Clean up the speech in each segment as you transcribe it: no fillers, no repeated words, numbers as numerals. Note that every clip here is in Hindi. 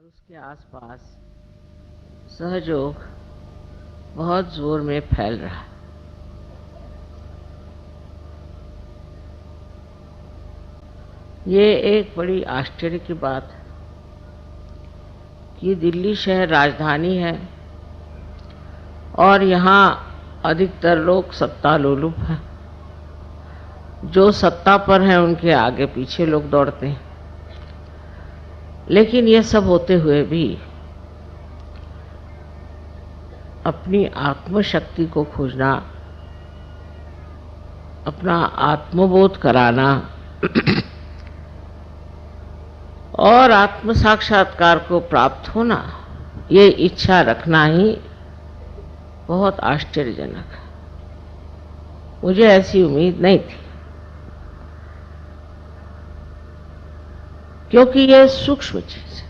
उसके आसपास सहयोग बहुत जोर में फैल रहा है। ये एक बड़ी आश्चर्य की बात है कि दिल्ली शहर राजधानी है और यहाँ अधिकतर लोग सत्ता लोलुप हैं। जो सत्ता पर हैं उनके आगे पीछे लोग दौड़ते हैं। लेकिन ये सब होते हुए भी अपनी आत्मशक्ति को खोजना, अपना आत्मबोध कराना और आत्म साक्षात्कार को प्राप्त होना, ये इच्छा रखना ही बहुत आश्चर्यजनक है। मुझे ऐसी उम्मीद नहीं थी, क्योंकि यह सूक्ष्म चीज है,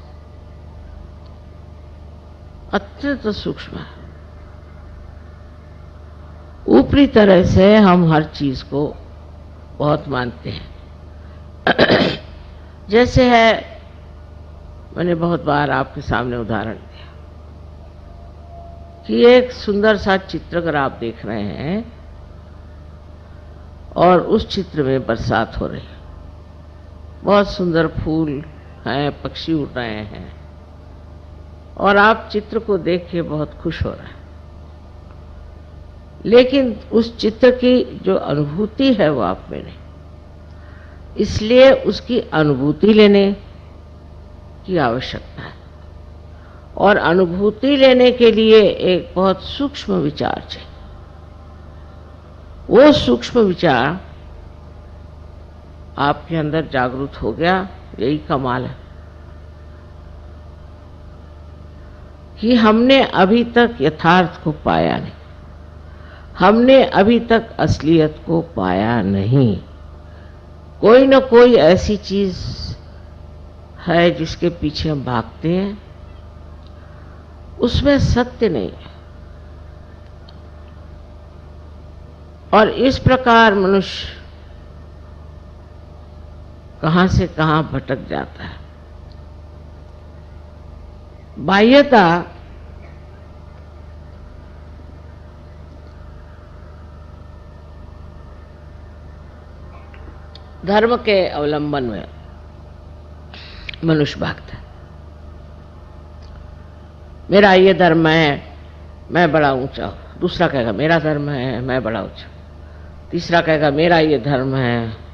अत्यंत सूक्ष्म है। ऊपरी तरह से हम हर चीज को बहुत मानते हैं। जैसे है, मैंने बहुत बार आपके सामने उदाहरण दिया कि एक सुंदर सा चित्र अगर आप देख रहे हैं और उस चित्र में बरसात हो रही है, बहुत सुंदर फूल हैं, पक्षी उड़ रहे हैं और आप चित्र को देख के बहुत खुश हो रहे हैं। लेकिन उस चित्र की जो अनुभूति है वो आप में नहीं, इसलिए उसकी अनुभूति लेने की आवश्यकता है। और अनुभूति लेने के लिए एक बहुत सूक्ष्म विचार चाहिए। वो सूक्ष्म विचार आपके अंदर जागृत हो गया, यही कमाल है कि हमने अभी तक यथार्थ को पाया नहीं, हमने अभी तक असलियत को पाया नहीं। कोई न कोई ऐसी चीज है जिसके पीछे हम भागते हैं, उसमें सत्य नहीं है। और इस प्रकार मनुष्य कहां से कहां भटक जाता है। बाह्यता धर्म के अवलंबन में मनुष्य भागता है। मेरा ये धर्म है, मैं बड़ा ऊंचा हूं। दूसरा कहेगा मेरा धर्म है, मैं बड़ा ऊंचा। तीसरा कहेगा मेरा ये धर्म है,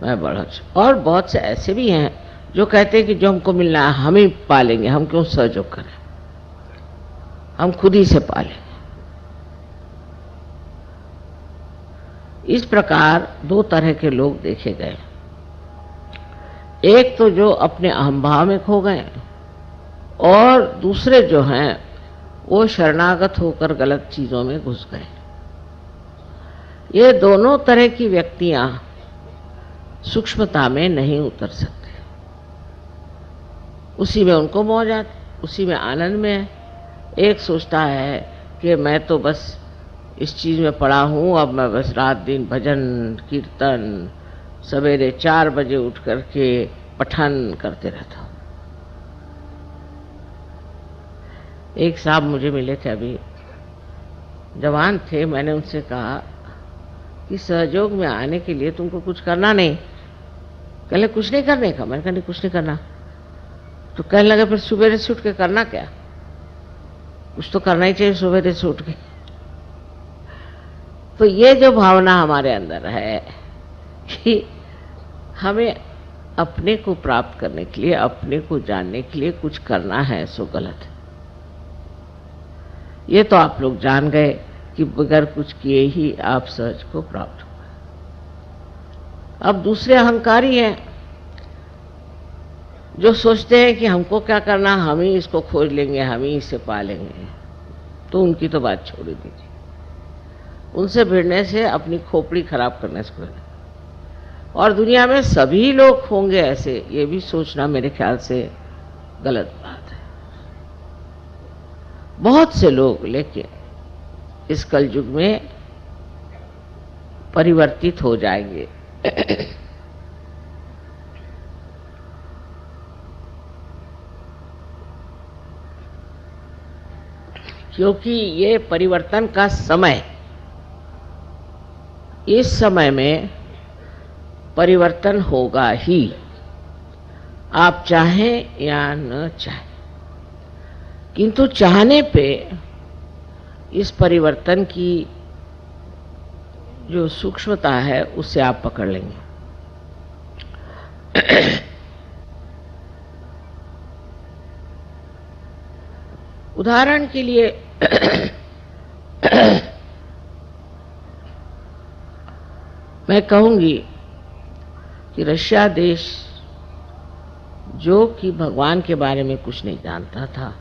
मैं बड़ा ऊंचा। और बहुत से ऐसे भी हैं जो कहते हैं कि जो हमको मिलना है हम ही पालेंगे, हम क्यों सहयोग करें, हम खुद ही से पालेंगे। इस प्रकार दो तरह के लोग देखे गए। एक तो जो अपने अहंभाव में खो गए और दूसरे जो हैं वो शरणागत होकर गलत चीजों में घुस गए। ये दोनों तरह की व्यक्तियां सूक्ष्मता में नहीं उतर सकते। उसी में उनको मौज आती, उसी में आनंद में है। एक सोचता है कि मैं तो बस इस चीज में पड़ा हूं, अब मैं बस रात दिन भजन कीर्तन सवेरे 4 बजे उठ करके पठन करते रहता हूं। एक साहब मुझे मिले थे, अभी जवान थे। मैंने उनसे कहा कि सहयोग में आने के लिए तुमको कुछ करना नहीं। कहले कुछ नहीं करने का। मैंने कहा नहीं, कुछ नहीं करना। तो कहने लगे फिर सुबह से उठ के करना क्या? कुछ तो करना ही चाहिए सुबह से उठ के। तो ये जो भावना हमारे अंदर है कि हमें अपने को प्राप्त करने के लिए, अपने को जानने के लिए कुछ करना है, सो गलत है। ये तो आप लोग जान गए कि बगैर कुछ किए ही आप सहज को प्राप्त हो गए। अब दूसरे अहंकारी हैं जो सोचते हैं कि हमको क्या करना, हम ही इसको खोज लेंगे, हम ही इसे पालेंगे। तो उनकी तो बात छोड़ ही दीजिए। उनसे भिड़ने से अपनी खोपड़ी खराब करने से कोई नहीं। और दुनिया में सभी लोग होंगे ऐसे, ये भी सोचना मेरे ख्याल से गलत बात है। बहुत से लोग लेकिन इस कलयुग में परिवर्तित हो जाएंगे। क्योंकि ये परिवर्तन का समय, इस समय में परिवर्तन होगा ही, आप चाहें या न चाहें। किंतु चाहने पे इस परिवर्तन की जो सूक्ष्मता है उससे आप पकड़ लेंगे। उदाहरण के लिए मैं कहूंगी कि रशिया देश, जो कि भगवान के बारे में कुछ नहीं जानता था,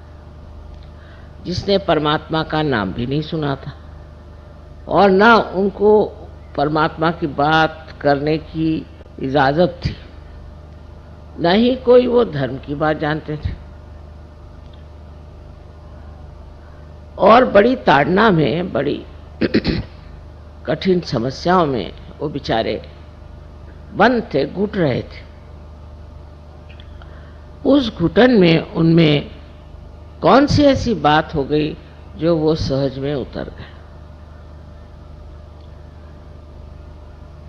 जिसने परमात्मा का नाम भी नहीं सुना था और ना उनको परमात्मा की बात करने की इजाजत थी, न ही कोई वो धर्म की बात जानते थे, और बड़ी ताड़ना में, बड़ी कठिन समस्याओं में वो बेचारे बंद थे, घुट रहे थे। उस घुटन में उनमें कौन सी ऐसी बात हो गई जो वो सहज में उतर गए?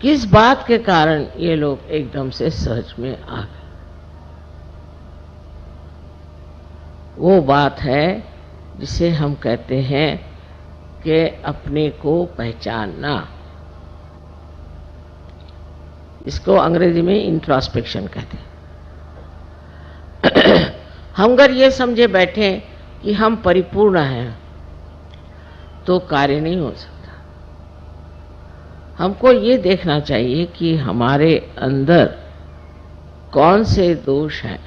किस बात के कारण ये लोग एकदम से सहज में आ गए? वो बात है जिसे हम कहते हैं कि अपने को पहचानना। इसको अंग्रेजी में इंट्रोस्पेक्शन कहते हैं। हम अगर ये समझे बैठे कि हम परिपूर्ण हैं तो कार्य नहीं हो सकता। हमको ये देखना चाहिए कि हमारे अंदर कौन से दोष हैं,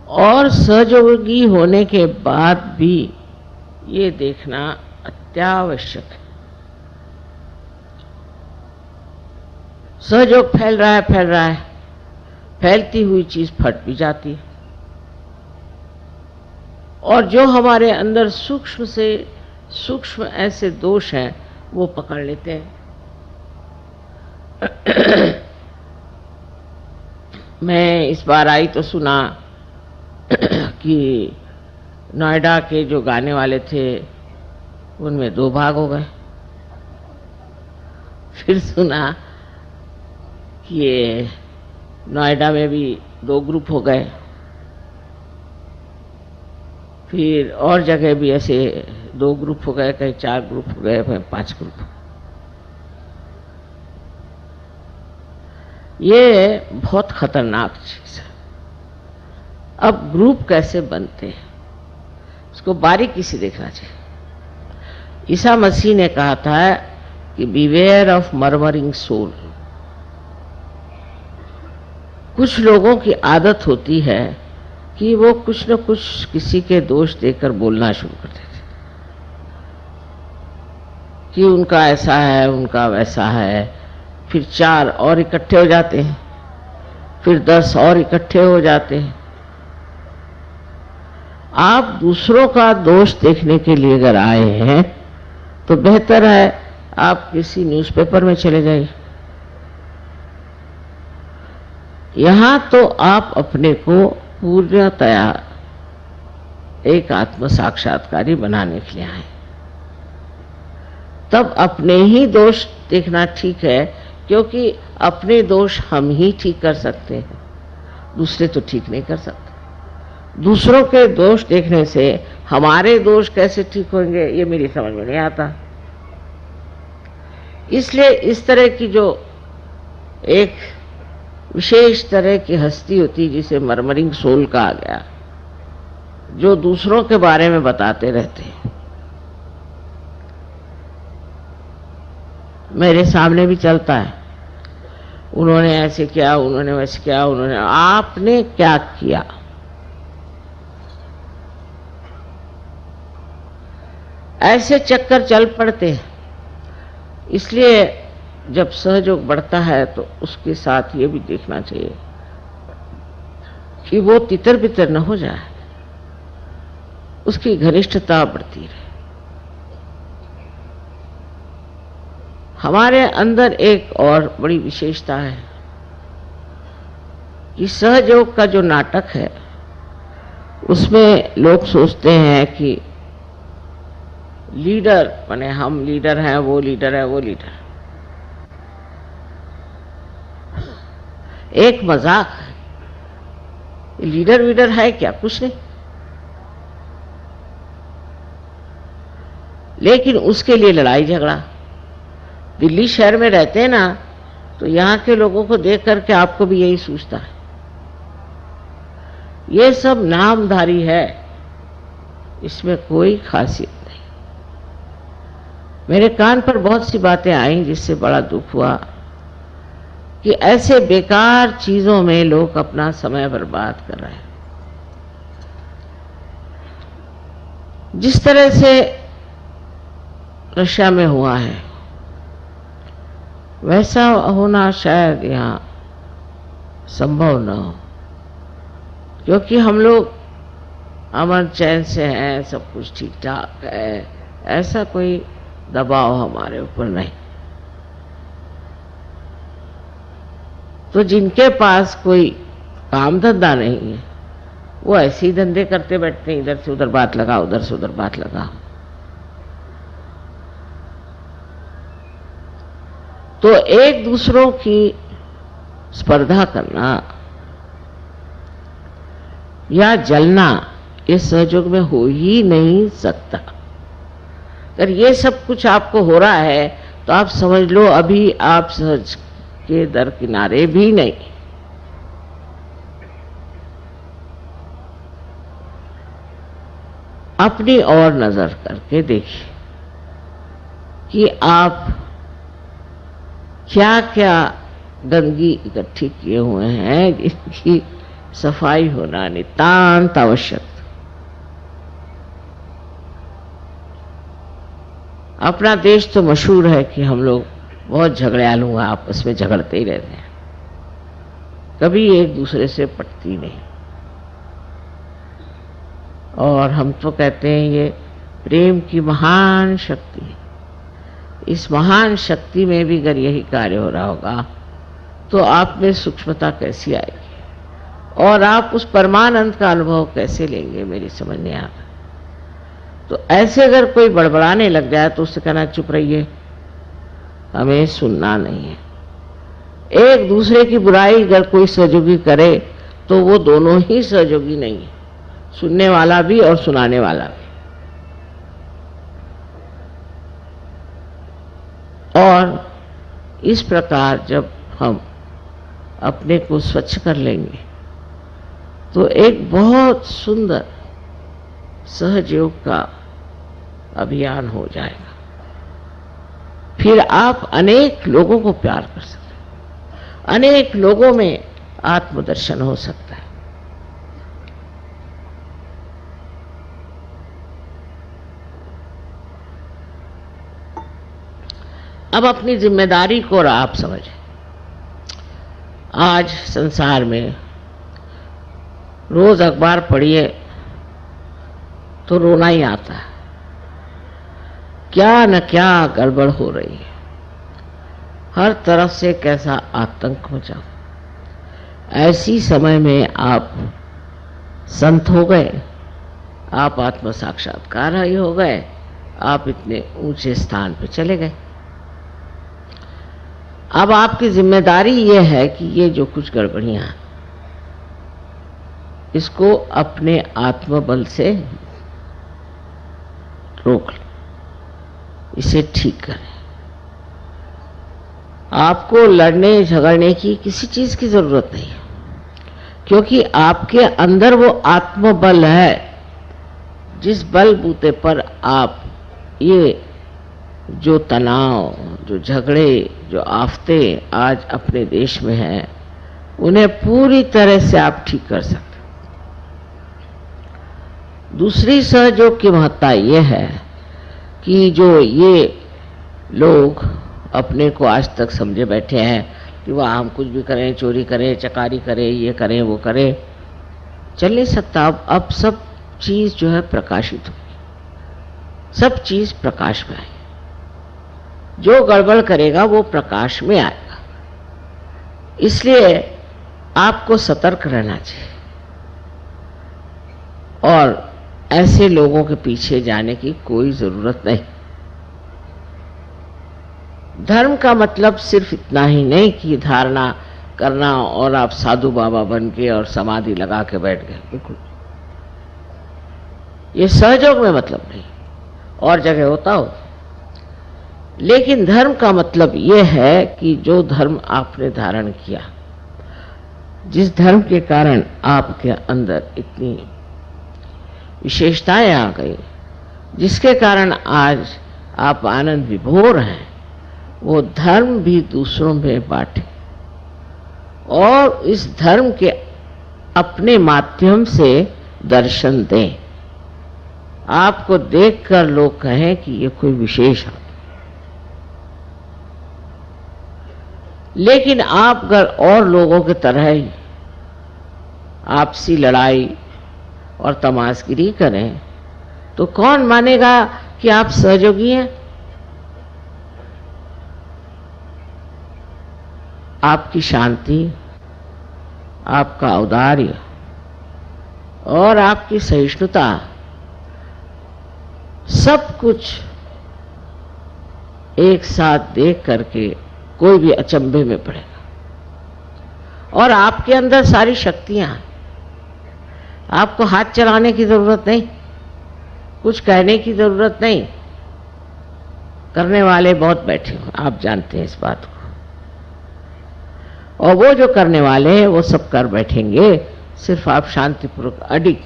और सहयोगी होने के बाद भी ये देखना अत्यावश्यक है। सहयोग फैल रहा है, फैलती हुई चीज फट भी जाती है, और जो हमारे अंदर सूक्ष्म से सूक्ष्म ऐसे दोष हैं वो पकड़ लेते हैं। मैं इस बार आई तो सुना कि नोएडा के जो गाने वाले थे उनमें 2 भाग हो गए। फिर सुना कि ये नोएडा में भी 2 ग्रुप हो गए। फिर और जगह भी ऐसे 2 ग्रुप हो गए, कहीं 4 ग्रुप हो गए, कहीं 5 ग्रुप। ये बहुत खतरनाक चीज है। अब ग्रुप कैसे बनते हैं इसको बारीकी से देखना चाहिए। ईसा मसीह ने कहा था कि बीवेयर ऑफ मर्मरिंग सोल। कुछ लोगों की आदत होती है कि वो कुछ न कुछ किसी के दोष देकर बोलना शुरू कर देते कि उनका ऐसा है, उनका वैसा है। फिर 4 और इकट्ठे हो जाते हैं, फिर 10 और इकट्ठे हो जाते हैं। आप दूसरों का दोष देखने के लिए अगर आए हैं तो बेहतर है आप किसी न्यूज़पेपर में चले जाइए। यहां तो आप अपने को पूर्णतया एक आत्म साक्षात्कारी बनाने के लिए आए। तब अपने ही दोष देखना ठीक है, क्योंकि अपने दोष हम ही ठीक कर सकते हैं, दूसरे तो ठीक नहीं कर सकते। दूसरों के दोष देखने से हमारे दोष कैसे ठीक होंगे ये मेरी समझ में नहीं आता। इसलिए इस तरह की जो एक विशेष तरह की हस्ती होती जिसे मर्मरिंग सोल कहा गया, जो दूसरों के बारे में बताते रहते हैं। मेरे सामने भी चलता है, उन्होंने ऐसे किया, उन्होंने वैसे किया, उन्होंने, आपने क्या किया? ऐसे चक्कर चल पड़ते हैं। इसलिए जब सहयोग बढ़ता है तो उसके साथ ये भी देखना चाहिए कि वो तितर बितर न हो जाए, उसकी घनिष्ठता बढ़ती रहे। हमारे अंदर एक और बड़ी विशेषता है कि सहयोग का जो नाटक है उसमें लोग सोचते हैं कि लीडर माने हम लीडर हैं, वो लीडर है, वो लीडर, एक मजाक है। लीडर वीडर है क्या? कुछ नहीं। लेकिन उसके लिए लड़ाई झगड़ा। दिल्ली शहर में रहते हैं ना, तो यहाँ के लोगों को देख करके आपको भी यही सूझता है। ये सब नामधारी है, इसमें कोई खासियत नहीं। मेरे कान पर बहुत सी बातें आई जिससे बड़ा दुख हुआ कि ऐसे बेकार चीजों में लोग अपना समय बर्बाद कर रहे हैं। जिस तरह से रशिया में हुआ है वैसा होना शायद यहाँ संभव न हो, क्योंकि हम लोग अमन चैन से हैं, सब कुछ ठीक ठाक है, ऐसा कोई दबाव हमारे ऊपर नहीं। तो जिनके पास कोई काम धंधा नहीं है वो ऐसे ही धंधे करते बैठते हैं, इधर से उधर बात लगा, उधर से उधर बात लगा। तो एक दूसरों की स्पर्धा करना या जलना इस सहयोग में हो ही नहीं सकता। अगर ये सब कुछ आपको हो रहा है तो आप समझ लो अभी आप सहज के दरकिनारे भी नहीं। अपनी ओर नजर करके देखिए कि आप क्या क्या गंदगी इकट्ठी किए हुए हैं, जिनकी सफाई होना नितांत आवश्यक। अपना देश तो मशहूर है कि हम लोग बहुत झगड़ालू हैं, आपस में झगड़ते ही रहते हैं, कभी एक दूसरे से पटती नहीं। और हम तो कहते हैं ये प्रेम की महान शक्ति है। इस महान शक्ति में भी अगर यही कार्य हो रहा होगा तो आप में सूक्ष्मता कैसी आएगी और आप उस परमानंद का अनुभव कैसे लेंगे, मेरी समझ नहीं आता। तो ऐसे अगर कोई बड़बड़ाने लग जाए तो उससे कहना चुप रहिए, हमें सुनना नहीं है। एक दूसरे की बुराई अगर कोई सहयोगी करे तो वो दोनों ही सहयोगी नहीं है, सुनने वाला भी और सुनाने वाला भी। और इस प्रकार जब हम अपने को स्वच्छ कर लेंगे तो एक बहुत सुंदर सहयोग का अभियान हो जाएगा। फिर आप अनेक लोगों को प्यार कर सकते हैं, अनेक लोगों में आत्मदर्शन हो सकता है। अब अपनी जिम्मेदारी को आप समझें। आज संसार में रोज अखबार पढ़िए तो रोना ही आता है, क्या न क्या गड़बड़ हो रही है, हर तरफ से कैसा आतंक मचा। ऐसी समय में आप संत हो गए, आप आत्म साक्षात्कार हो गए, आप इतने ऊंचे स्थान पे चले गए। अब आपकी जिम्मेदारी ये है कि ये जो कुछ गड़बड़ियां इसको अपने आत्मबल से रोक लें, इसे ठीक करें। आपको लड़ने झगड़ने की किसी चीज की जरूरत नहीं है, क्योंकि आपके अंदर वो आत्मबल है जिस बल बूते पर आप ये जो तनाव, जो झगड़े, जो आफते आज अपने देश में हैं उन्हें पूरी तरह से आप ठीक कर सकते। दूसरी सहयोग की महत्ता यह है कि जो ये लोग अपने को आज तक समझे बैठे हैं कि वह हम कुछ भी करें, चोरी करें, चकारी करें, ये करें, वो करें, चल नहीं सकता। अब सब चीज जो है प्रकाशित होगी, सब चीज प्रकाश में आएगी। जो गड़बड़ करेगा वो प्रकाश में आएगा। इसलिए आपको सतर्क रहना चाहिए और ऐसे लोगों के पीछे जाने की कोई जरूरत नहीं। धर्म का मतलब सिर्फ इतना ही नहीं कि धारणा करना और आप साधु बाबा बन के और समाधि लगा के बैठ गए, बिल्कुल ये सहयोग में मतलब नहीं, और जगह होता हो। लेकिन धर्म का मतलब ये है कि जो धर्म आपने धारण किया, जिस धर्म के कारण आपके अंदर इतनी विशेषताएं आ गई, जिसके कारण आज आप आनंद विभोर हैं, वो धर्म भी दूसरों में बांटे और इस धर्म के अपने माध्यम से दर्शन दें। आपको देखकर लोग कहें कि ये कोई विशेष है। लेकिन आप अगर और लोगों की तरह ही आपसी लड़ाई और तमाशगिरी करें तो कौन मानेगा कि आप सहयोगी हैं? आपकी शांति, आपका औदार्य और आपकी सहिष्णुता, सब कुछ एक साथ देख करके कोई भी अचंभे में पड़ेगा। और आपके अंदर सारी शक्तियां हैं, आपको हाथ चलाने की जरूरत नहीं, कुछ कहने की जरूरत नहीं। करने वाले बहुत बैठे हो, आप जानते हैं इस बात को, और वो जो करने वाले हैं वो सब कर बैठेंगे, सिर्फ आप शांतिपूर्वक अडिग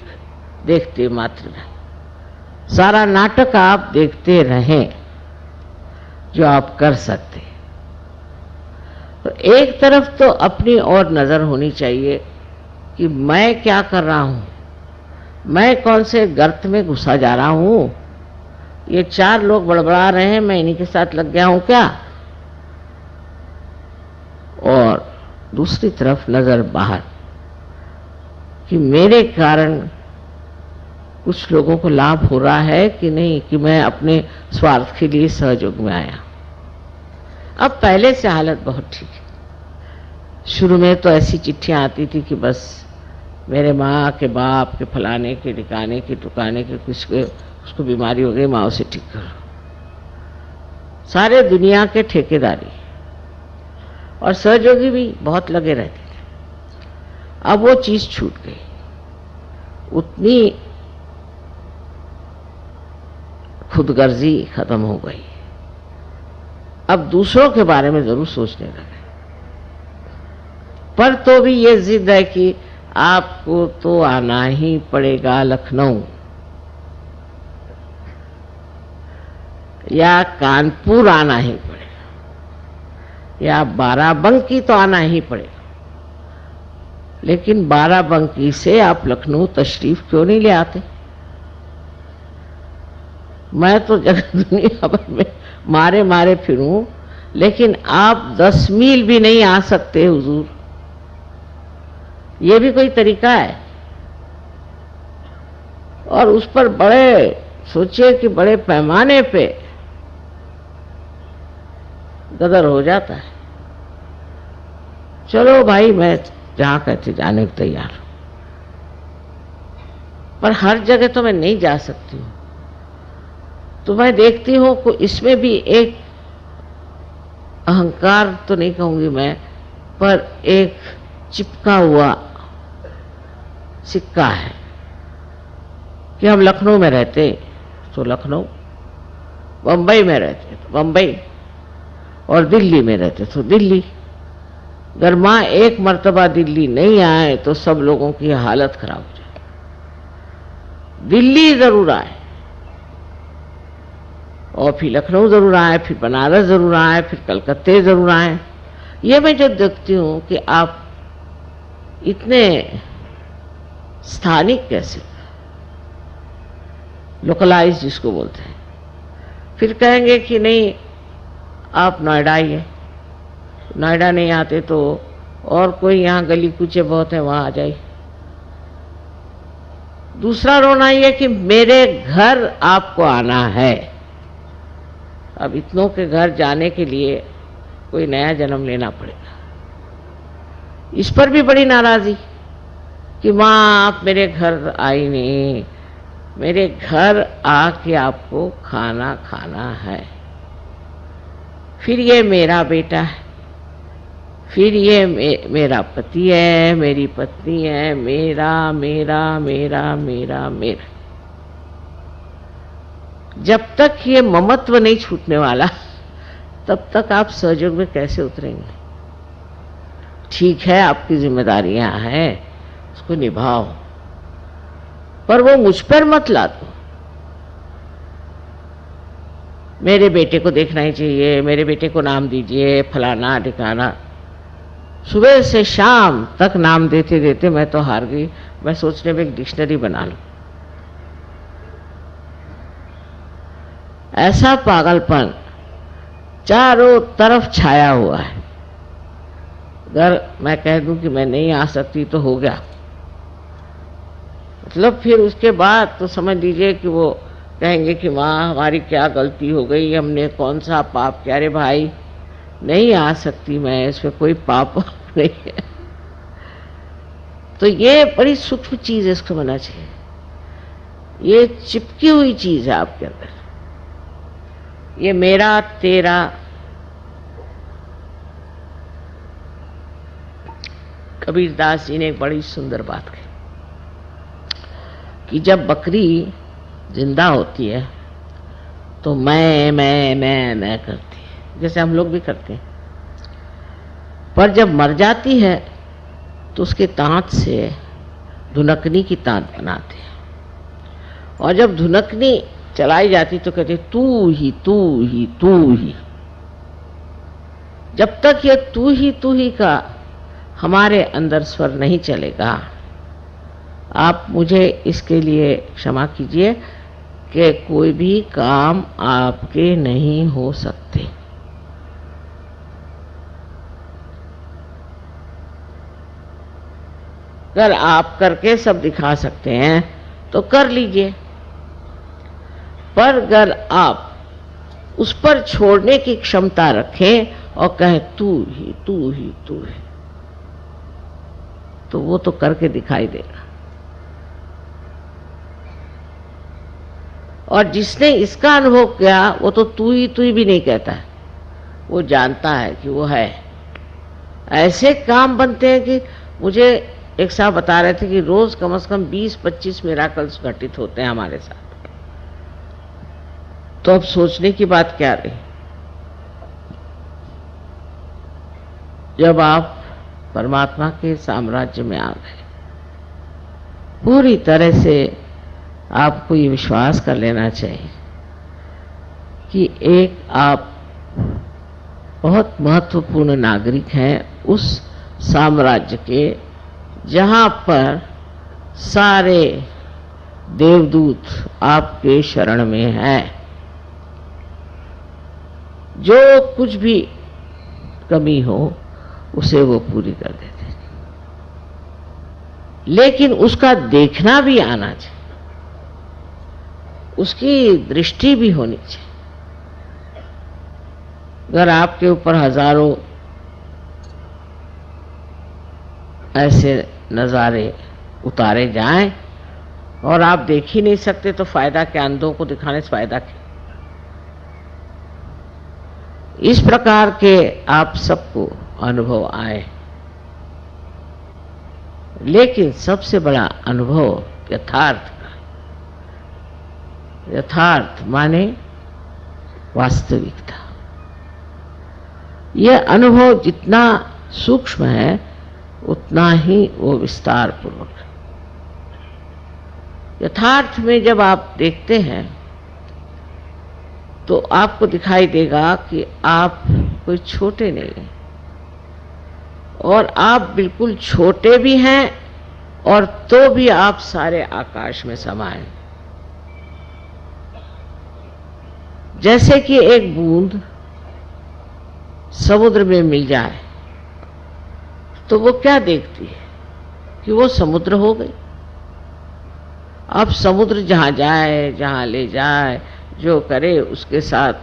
देखते मात्र रहें। सारा नाटक आप देखते रहें जो आप कर सकते हैं। तो एक तरफ तो अपनी ओर नजर होनी चाहिए कि मैं क्या कर रहा हूं, मैं कौन से गर्त में घुसा जा रहा हूं, ये चार लोग बड़बड़ा रहे हैं, मैं इन्हीं के साथ लग गया हूं क्या? और दूसरी तरफ नजर बाहर कि मेरे कारण कुछ लोगों को लाभ हो रहा है कि नहीं, कि मैं अपने स्वार्थ के लिए सहयोग में आया। अब पहले से हालत बहुत ठीक है। शुरू में तो ऐसी चिट्ठियां आती थी कि बस मेरे माँ के बाप के फलाने के ठिकाने के टुकाने के कुछ के उसको बीमारी हो गई, माँ उसे ठीक करो। सारे दुनिया के ठेकेदारी और सहयोगी भी बहुत लगे रहते थे। अब वो चीज छूट गई, उतनी खुदगर्जी खत्म हो गई। अब दूसरों के बारे में जरूर सोचने लगे, पर तो भी ये जिद है कि आपको तो आना ही पड़ेगा लखनऊ या कानपुर, आना ही पड़ेगा, या बाराबंकी तो आना ही पड़ेगा। लेकिन बाराबंकी से आप लखनऊ तशरीफ क्यों नहीं ले आते? मैं तो जगह दुनिया भर में मारे मारे फिरूं, लेकिन आप 10 मील भी नहीं आ सकते हुजूर। ये भी कोई तरीका है? और उस पर बड़े सोचिए कि बड़े पैमाने पे गदर हो जाता है। चलो भाई, मैं जहां कहते जाने को तैयार हूं, पर हर जगह तो मैं नहीं जा सकती हूं। तो मैं देखती हूं कि इसमें भी एक अहंकार तो नहीं कहूंगी मैं, पर एक चिपका हुआ सिक्का है कि हम लखनऊ में रहते तो लखनऊ, बंबई में रहते तो बंबई, और दिल्ली में रहते तो दिल्ली। अगर माँ एक मर्तबा दिल्ली नहीं आए तो सब लोगों की हालत खराब हो जाए। दिल्ली जरूर आए, और फिर लखनऊ जरूर आए, फिर बनारस जरूर आए, फिर कलकत्ते जरूर आए। ये मैं जो देखती हूँ कि आप इतने स्थानिक कैसे, लोकलाइज जिसको बोलते हैं, फिर कहेंगे कि नहीं आप नोएडा आइए, नोएडा नहीं आते तो और कोई यहाँ गली कूचे बहुत है वहां आ जाइए। दूसरा रोना ये कि मेरे घर आपको आना है। अब इतनों के घर जाने के लिए कोई नया जन्म लेना पड़ेगा। इस पर भी बड़ी नाराजगी कि माँ आप मेरे घर आई नहीं, मेरे घर आके आपको खाना खाना है। फिर ये मेरा बेटा है, फिर ये मेरा पति है, मेरी पत्नी है, मेरा मेरा मेरा मेरा मेरा। जब तक ये ममत्व नहीं छूटने वाला तब तक आप सहयोग में कैसे उतरेंगे? ठीक है, आपकी जिम्मेदारियां हैं, उसको निभाओ, पर वो मुझ पर मत ला दो। मेरे बेटे को देखना ही चाहिए, मेरे बेटे को नाम दीजिए, फलाना ठिकाना। सुबह से शाम तक नाम देते देते मैं तो हार गई। मैं सोचने में एक डिक्शनरी बना लूं। ऐसा पागलपन चारों तरफ छाया हुआ है। अगर मैं कह दूं कि मैं नहीं आ सकती तो हो गया, मतलब फिर उसके बाद तो समझ लीजिए कि वो कहेंगे कि माँ हमारी क्या गलती हो गई, हमने कौन सा पाप किया। अरे भाई, नहीं आ सकती मैं, इसमें कोई पाप नहीं है। तो ये बड़ी सूक्ष्म चीज है, इसको समझना चाहिए। ये चिपकी हुई चीज है आपके अंदर, ये मेरा तेरा। कबीरदास जी ने एक बड़ी सुंदर बात कही कि जब बकरी जिंदा होती है तो मैं करती है, जैसे हम लोग भी करते हैं। पर जब मर जाती है तो उसके दांत से धुनकनी की तान बनाते हैं, और जब धुनकनी चलाई जाती तो कहते तू ही तू ही तू ही। जब तक ये तू ही का हमारे अंदर स्वर नहीं चलेगा, आप मुझे इसके लिए क्षमा कीजिए कि कोई भी काम आपके नहीं हो सकते। अगर आप करके सब दिखा सकते हैं तो कर लीजिए, पर अगर आप उस पर छोड़ने की क्षमता रखें और कहें तू ही तू ही तू ही, तो वो तो करके दिखाई देगा। और जिसने इसका अनुभव किया वो तो तू ही भी नहीं कहता है, वो जानता है कि वो है। ऐसे काम बनते हैं कि मुझे एक साहब बता रहे थे कि रोज कम से कम 20-25 मिराकल्स घटित होते हैं हमारे साथ। तो अब सोचने की बात क्या रही, जब आप परमात्मा के साम्राज्य में आ गए, पूरी तरह से आपको ये विश्वास कर लेना चाहिए कि एक आप बहुत महत्वपूर्ण नागरिक हैं उस साम्राज्य के जहां पर सारे देवदूत आपके शरण में हैं। जो कुछ भी कमी हो उसे वो पूरी कर देते हैं, लेकिन उसका देखना भी आना चाहिए, उसकी दृष्टि भी होनी चाहिए। अगर आपके ऊपर हजारों ऐसे नज़ारे उतारे जाएं और आप देख ही नहीं सकते तो फायदा क्या, अंधों को दिखाने से फायदा क्या। इस प्रकार के आप सबको अनुभव आए, लेकिन सबसे बड़ा अनुभव यथार्थ का। यथार्थ माने वास्तविकता। यह अनुभव जितना सूक्ष्म है उतना ही वो विस्तार पूर्वक है। यथार्थ में जब आप देखते हैं तो आपको दिखाई देगा कि आप कोई छोटे नहीं हैं, और आप बिल्कुल छोटे भी हैं और तो भी आप सारे आकाश में समाये। जैसे कि एक बूंद समुद्र में मिल जाए तो वो क्या देखती है कि वो समुद्र हो गई। अब समुद्र जहां जाए, जहां ले जाए, जो करे उसके साथ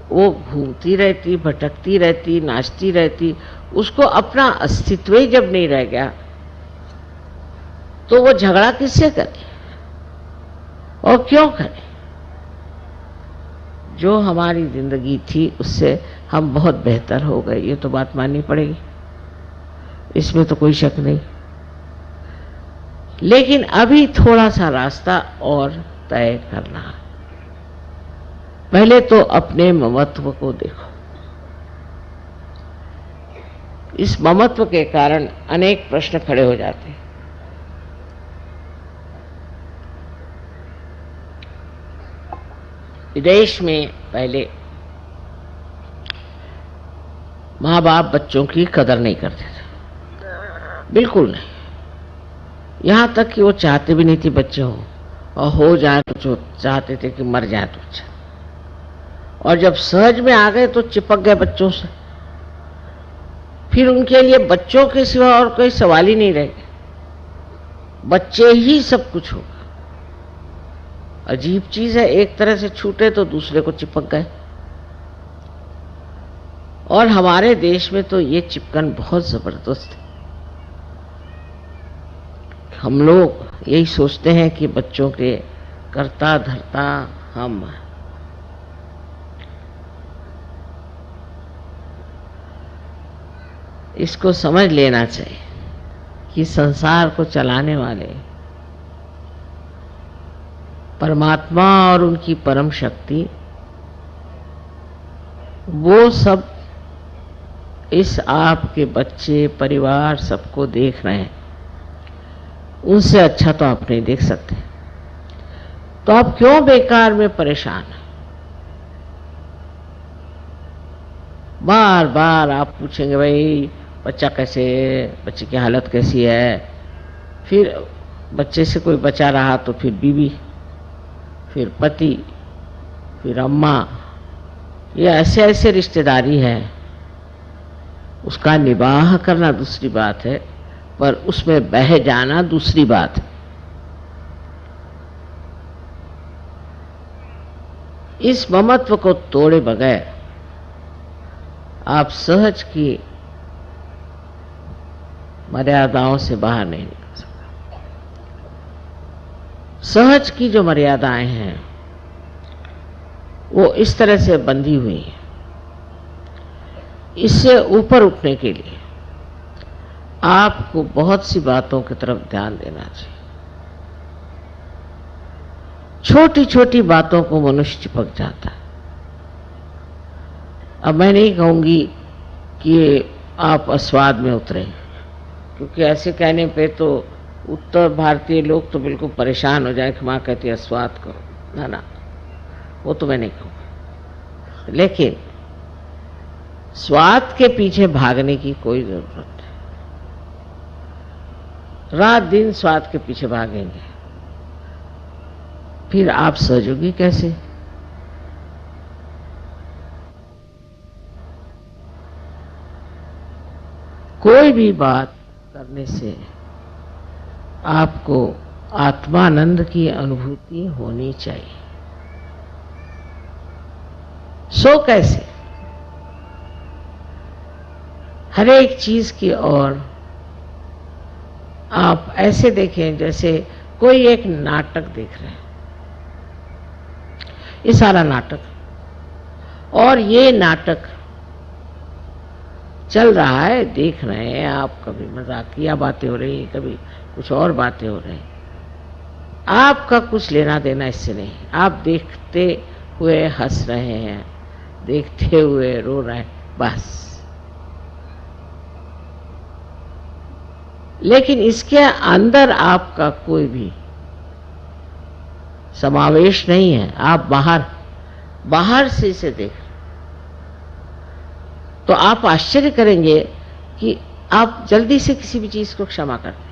वो घूमती रहती, भटकती रहती, नाचती रहती। उसको अपना अस्तित्व ही जब नहीं रह गया तो वो झगड़ा किससे करे। और क्यों करें? जो हमारी जिंदगी थी उससे हम बहुत बेहतर हो गए, ये तो बात माननी पड़ेगी, इसमें तो कोई शक नहीं। लेकिन अभी थोड़ा सा रास्ता और तय करना है। पहले तो अपने ममत्व को देखो। इस ममत्व के कारण अनेक प्रश्न खड़े हो जाते हैं। विदेश में पहले माँ बाप बच्चों की कदर नहीं करते थे, बिल्कुल नहीं। यहां तक कि वो चाहते भी नहीं थे बच्चे हो, और हो जाए तो जो चाहते थे कि मर जाए तो अच्छा। और जब सहज में आ गए तो चिपक गए बच्चों से, फिर उनके लिए बच्चों के सिवा और कोई सवाल ही नहीं रह गए, बच्चे ही सब कुछ होगा। अजीब चीज है, एक तरह से छूटे तो दूसरे को चिपक गए। और हमारे देश में तो ये चिपकन बहुत जबरदस्त है। हम लोग यही सोचते हैं कि बच्चों के करता धरता हम हैं। इसको समझ लेना चाहिए कि संसार को चलाने वाले परमात्मा और उनकी परम शक्ति, वो सब इस आपके बच्चे परिवार सबको देख रहे हैं। उनसे अच्छा तो आप नहीं देख सकते, तो आप क्यों बेकार में परेशान हैं? बार बार आप पूछेंगे भाई बच्चा कैसे है, बच्चे की हालत कैसी है, फिर बच्चे से कोई बचा रहा तो फिर बीवी, फिर पति, फिर अम्मा, ये ऐसे ऐसे रिश्तेदारी है। उसका निबाह करना दूसरी बात है, पर उसमें बह जाना दूसरी बात है। इस ममत्व को तोड़े बगैर आप सहज की मर्यादाओं से बाहर नहीं निकल सकते। सहज की जो मर्यादाएं हैं वो इस तरह से बंधी हुई है। इससे ऊपर उठने के लिए आपको बहुत सी बातों की तरफ ध्यान देना चाहिए। छोटी छोटी बातों को मनुष्य चिपक जाता है। अब मैं नहीं कहूंगी कि आप अस्वाद में उतरे, क्योंकि ऐसे कहने पे तो उत्तर भारतीय लोग तो बिल्कुल परेशान हो जाए कि माँ कहती है अस्वाद करो। ना ना, वो तो मैं नहीं कहूँगा। लेकिन स्वाद के पीछे भागने की कोई जरूरत नहीं। रात दिन स्वाद के पीछे भागेंगे, फिर आप सहजोगी कैसे? कोई भी बात करने से आपको आत्मानंद की अनुभूति होनी चाहिए। सो कैसे? हर एक चीज की ओर आप ऐसे देखें जैसे कोई एक नाटक देख रहे हैं। ये सारा नाटक, और ये नाटक चल रहा है, देख रहे हैं आप। कभी मजाकिया बातें हो रही, कभी कुछ और बातें हो रही। आपका कुछ लेना देना इससे नहीं। आप देखते हुए हंस रहे हैं, देखते हुए रो रहे हैं, बस। लेकिन इसके अंदर आपका कोई भी समावेश नहीं है। आप बाहर से इसे देख, तो आप आश्चर्य करेंगे कि आप जल्दी से किसी भी चीज को क्षमा कर दें।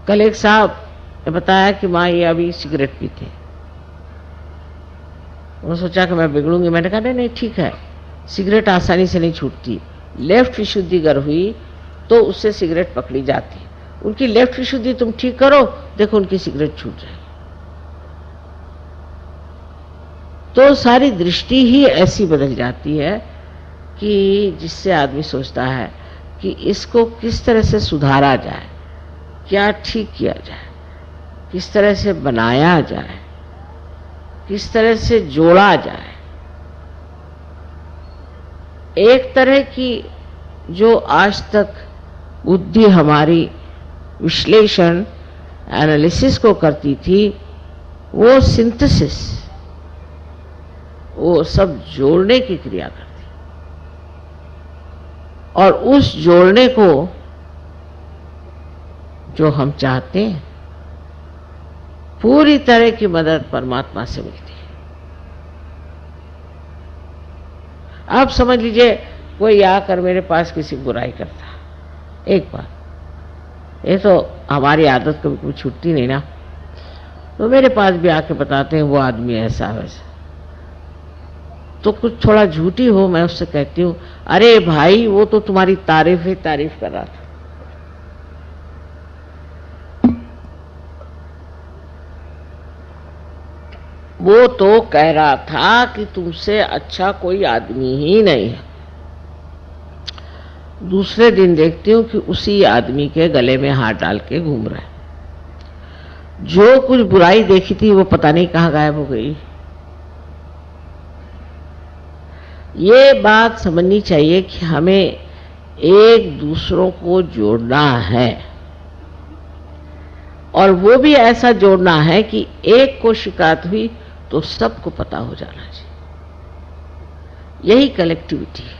कल एक साहब ने बताया कि माँ ये अभी सिगरेट पीते। उन्होंने सोचा कि मैं बिगड़ूंगी। मैंने कहा नहीं ठीक है, सिगरेट आसानी से नहीं छूटती। लेफ्ट विशुद्धि अगर हुई तो उससे सिगरेट पकड़ी जाती। उनकी लेफ्ट विशुद्धि तुम ठीक करो, देखो उनकी सिगरेट छूट जाएगी। तो सारी दृष्टि ही ऐसी बदल जाती है कि जिससे आदमी सोचता है कि इसको किस तरह से सुधारा जाए, क्या ठीक किया जाए। किस तरह से बनाया जाए, किस तरह से जोड़ा जाए। एक तरह की जो आज तक बुद्धि हमारी विश्लेषण एनालिसिस को करती थी, वो सिंथेसिस, वो सब जोड़ने की क्रिया करती, और उस जोड़ने को जो हम चाहते हैं, पूरी तरह की मदद परमात्मा से मिलती है। आप समझ लीजिए कोई आकर मेरे पास किसी बुराई करता, एक बार, ये तो हमारी आदत कभी कभी छूटती नहीं ना, तो मेरे पास भी आके बताते हैं वो आदमी ऐसा वैसा, तो कुछ थोड़ा झूठी हो, मैं उससे कहती हूँ, अरे भाई वो तो तुम्हारी तारीफ ही तारीफ कर रहा था। वो तो कह रहा था कि तुमसे अच्छा कोई आदमी ही नहीं है। दूसरे दिन देखती हूँ कि उसी आदमी के गले में हाथ डाल के घूम रहा है। जो कुछ बुराई देखी थी वो पता नहीं कहाँ गायब हो गई। ये बात समझनी चाहिए कि हमें एक दूसरों को जोड़ना है, और वो भी ऐसा जोड़ना है कि एक को शिकायत हुई तो सबको पता हो जाना चाहिए। यही कलेक्टिविटी है।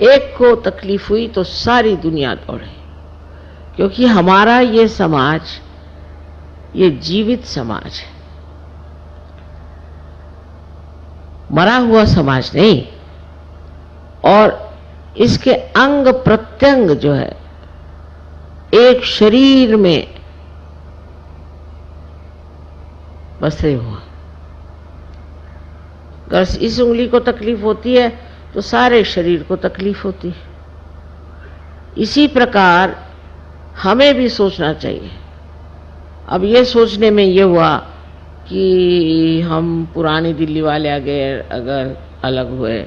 एक को तकलीफ हुई तो सारी दुनिया दौड़े, क्योंकि हमारा ये समाज, ये जीवित समाज है, मरा हुआ समाज नहीं। और इसके अंग प्रत्यंग जो है एक शरीर में बसे हुआ। अगर इस उंगली को तकलीफ होती है तो सारे शरीर को तकलीफ होती है। इसी प्रकार हमें भी सोचना चाहिए। अब ये सोचने में ये हुआ कि हम पुरानी दिल्ली वाले अगर अलग हुए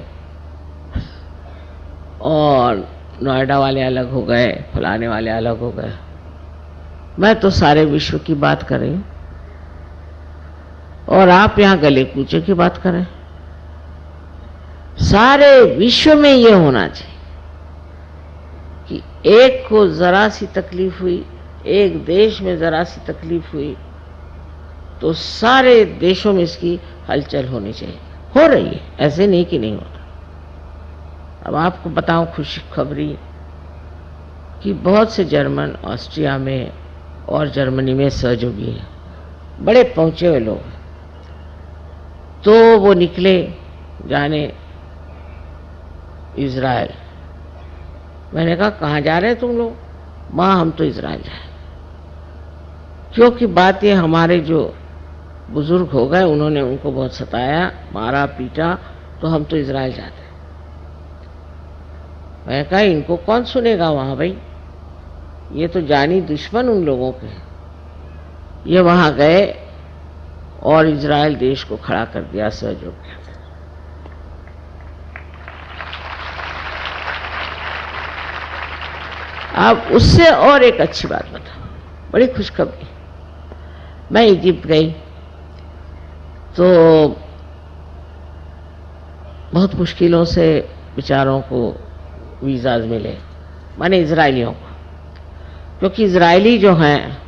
और नोएडा वाले अलग हो गए, फलाने वाले अलग हो गए, मैं तो सारे विश्व की बात कर रही हूं, और आप यहां गले कूचे की बात करें। सारे विश्व में ये होना चाहिए कि एक को जरा सी तकलीफ हुई, एक देश में जरा सी तकलीफ हुई तो सारे देशों में इसकी हलचल होनी चाहिए। हो रही है, ऐसे नहीं कि नहीं होता। अब आपको बताऊं खुशी खबरी कि बहुत से जर्मन ऑस्ट्रिया में और जर्मनी में सहयोगी हैं, बड़े पहुंचे हुए लोग, तो वो निकले जाने इज़राइल। मैंने कहा कहाँ जा रहे हैं तुम लोग? माँ हम तो इज़राइल जाए। क्योंकि बात ये, हमारे जो बुजुर्ग हो गए उन्होंने उनको बहुत सताया, मारा पीटा, तो हम तो इज़राइल जाते। मैंने कहा इनको कौन सुनेगा वहां भाई, ये तो जानी दुश्मन उन लोगों के। ये वहां गए और इज़राइल देश को खड़ा कर दिया सहयोग। अब उससे और एक अच्छी बात बताओ, बड़ी खुशखबरी। मैं इजिप्ट गई तो बहुत मुश्किलों से बेचारों को वीज़ाज मिले, माने इजरायलियों को, क्योंकि इजरायली जो हैं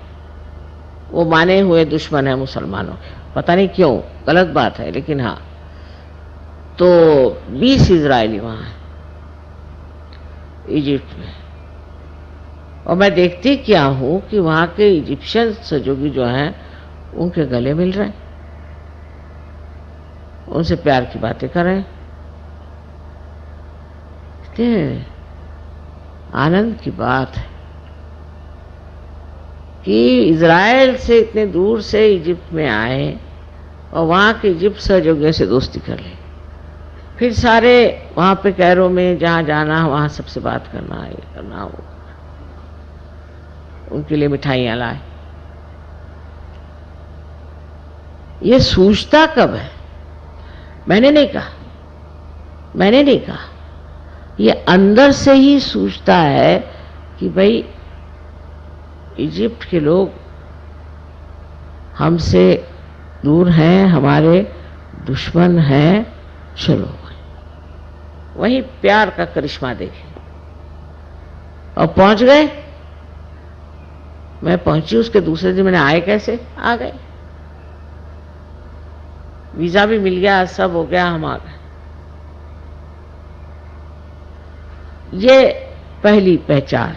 वो माने हुए दुश्मन है मुसलमानों के। पता नहीं क्यों, गलत बात है, लेकिन हाँ। तो 20 इजरायली वहाँ हैं इजिप्ट में, और मैं देखती क्या हूँ कि वहाँ के इजिप्शियन सहयोगी जो हैं उनके गले मिल रहे हैं, उनसे प्यार की बातें कर रहे हैं। आनंद की बात है कि इज़राइल से इतने दूर से इजिप्ट में आए और वहाँ के इजिप्ट सहयोगियों से दोस्ती कर ली। फिर सारे वहाँ पे कैरो में जहाँ जाना वहाँ सबसे बात करना, ये करना, वो उनके लिए मिठाइयाँ लाए। ये सूझता कब है? मैंने नहीं कहा, ये अंदर से ही सूझता है कि भाई इजिप्ट के लोग हमसे दूर हैं, हमारे दुश्मन हैं, चलो वही प्यार का करिश्मा देखें। और पहुंच गए, मैं पहुंची, उसके दूसरे दिन मैंने आए कैसे, आ गए, वीजा भी मिल गया, सब हो गया, हम आ गए। ये पहली पहचान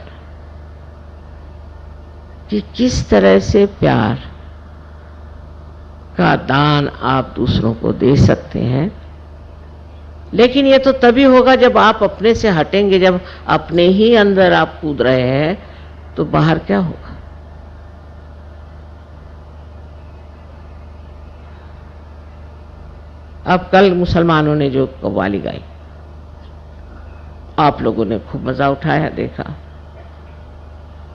कि किस तरह से प्यार का दान आप दूसरों को दे सकते हैं। लेकिन ये तो तभी होगा जब आप अपने से हटेंगे, जब अपने ही अंदर आप कूद रहे हैं, तो बाहर क्या होगा। अब कल मुसलमानों ने जो कव्वाली गाई, आप लोगों ने खूब मजा उठाया, देखा।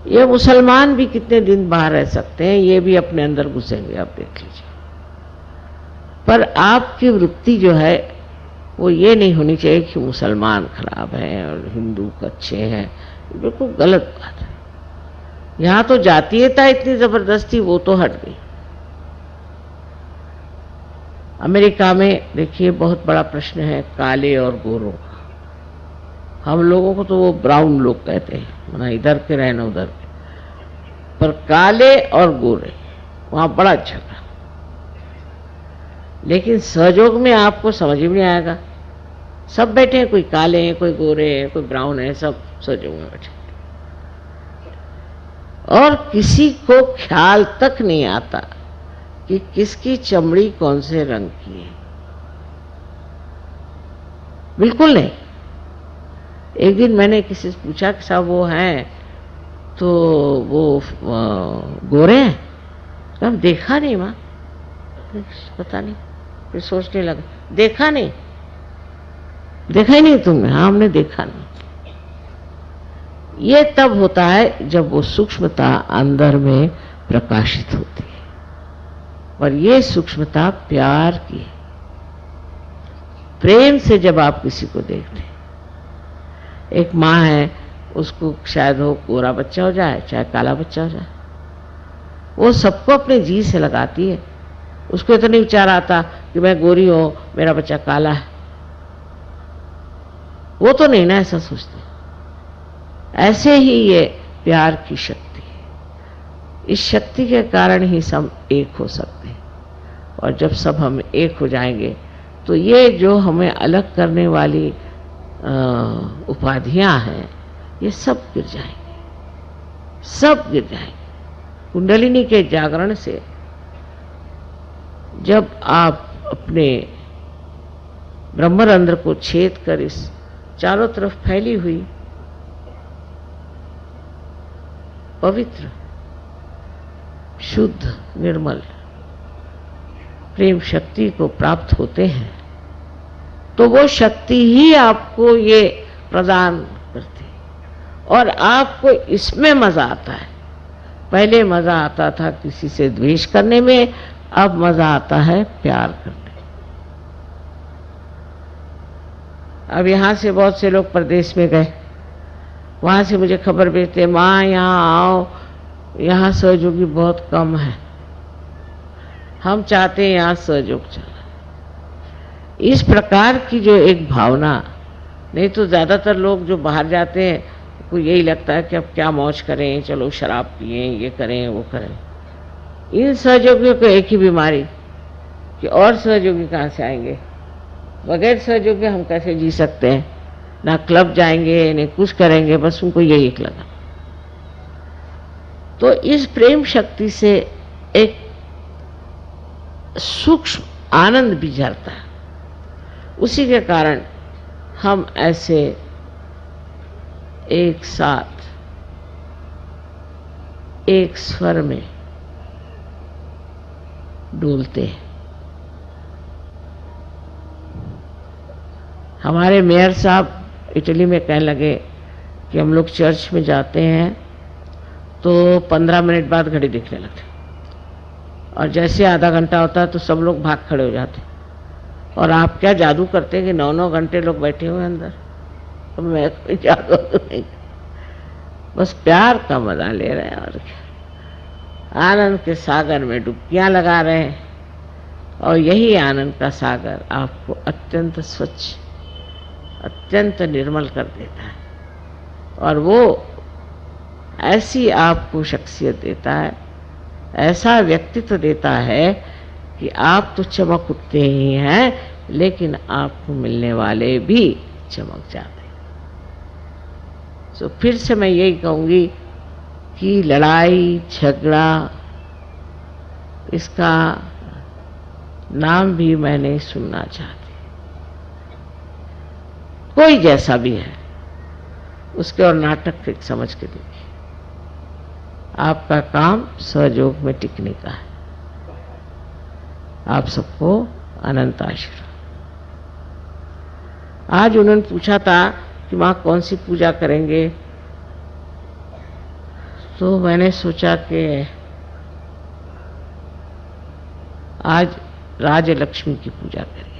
ये मुसलमान भी कितने दिन बाहर रह सकते हैं, ये भी अपने अंदर घुसेंगे, आप देख लीजिए। पर आपकी वृत्ति जो है वो ये नहीं होनी चाहिए कि मुसलमान खराब हैं और हिंदू अच्छे हैं, बिल्कुल गलत बात है। यहां तो जातीयता इतनी जबरदस्ती, वो तो हट गई। अमेरिका में देखिए बहुत बड़ा प्रश्न है काले और गोरों का। हम लोगों को तो वो ब्राउन लोग कहते हैं, ना इधर के रहे ना उधर के, पर काले और गोरे वहां बड़ा झगड़ा। लेकिन सहयोग में आपको समझ में नहीं आएगा, सब बैठे हैं, कोई काले हैं, कोई गोरे हैं, कोई ब्राउन है, सब सहयोग में बैठे, और किसी को ख्याल तक नहीं आता कि किसकी चमड़ी कौन से रंग की है, बिल्कुल नहीं। एक दिन मैंने किसी से पूछा कि साहब वो हैं तो वो गोरे हैं, तो हम देखा नहीं माँ, पता नहीं, फिर सोचने लगा, देखा नहीं, देखा ही नहीं तुमने? हाँ हमने देखा नहीं। ये तब होता है जब वो सूक्ष्मता अंदर में प्रकाशित होती है, और ये सूक्ष्मता प्यार की है। प्रेम से जब आप किसी को देखते हैं, एक माँ है, उसको शायद हो गोरा बच्चा हो जाए चाहे काला बच्चा हो जाए, वो सबको अपने जी से लगाती है। उसको इतना नहीं विचार आता कि मैं गोरी हूं, मेरा बच्चा काला है, वो तो नहीं ना ऐसा सोचते। ऐसे ही ये प्यार की शक्ति है, इस शक्ति के कारण ही सब एक हो सकते हैं। और जब सब हम एक हो जाएंगे तो ये जो हमें अलग करने वाली उपाधियां हैं, ये सब गिर जाएंगे, सब गिर जाएंगे। कुंडलिनी के जागरण से जब आप अपने ब्रह्मरंध्र को छेद कर इस चारों तरफ फैली हुई पवित्र, शुद्ध, निर्मल प्रेम शक्ति को प्राप्त होते हैं, तो वो शक्ति ही आपको ये प्रदान करती है और आपको इसमें मजा आता है। पहले मजा आता था किसी से द्वेष करने में, अब मजा आता है प्यार करने। अब यहां से बहुत से लोग प्रदेश में गए, वहां से मुझे खबर भेजते, माँ यहाँ आओ, यहाँ सहयोगी बहुत कम है, हम चाहते हैं यहाँ सहयोग चले। इस प्रकार की जो एक भावना, नहीं तो ज्यादातर लोग जो बाहर जाते हैं को यही लगता है कि अब क्या मौज करें, चलो शराब पिए, ये करें वो करें। इन सहयोगियों को एक ही बीमारी कि और सहयोगी कहाँ से आएंगे, बगैर सहयोगी हम कैसे जी सकते हैं, ना क्लब जाएंगे नहीं कुछ करेंगे, बस उनको यही एक लगा। तो इस प्रेम शक्ति से एक सूक्ष्म आनंद भी झरता है, उसी के कारण हम ऐसे एक साथ एक स्वर में डोलते हैं। हमारे मेयर साहब इटली में कहने लगे कि हम लोग चर्च में जाते हैं तो 15 मिनट बाद घड़ी दिखने लगती, और जैसे आधा घंटा होता है तो सब लोग भाग खड़े हो जाते। और आप क्या जादू करते हैं कि 9-9 घंटे लोग बैठे हुए अंदर। तो मैं कोई जादू तो नहीं, बस प्यार का मजा ले रहे हैं और क्या। आनंद के सागर में डुबकियां लगा रहे हैं, और यही आनंद का सागर आपको अत्यंत स्वच्छ, अत्यंत निर्मल कर देता है, और वो ऐसी आपको शख्सियत देता है, ऐसा व्यक्तित्व देता है कि आप तो चमक उठते ही हैं, लेकिन आपको मिलने वाले भी चमक जाते हैं। तो फिर से मैं यही कहूँगी कि लड़ाई झगड़ा, इसका नाम भी मैं नहीं सुनना चाहती। कोई जैसा भी है उसके और नाटक फिर समझ के देखिए। आपका काम सहयोग में टिकने का है। आप सबको अनंत आशीर्वाद। आज उन्होंने पूछा था कि माँ कौन सी पूजा करेंगे, तो मैंने सोचा कि आज राजलक्ष्मी की पूजा करें।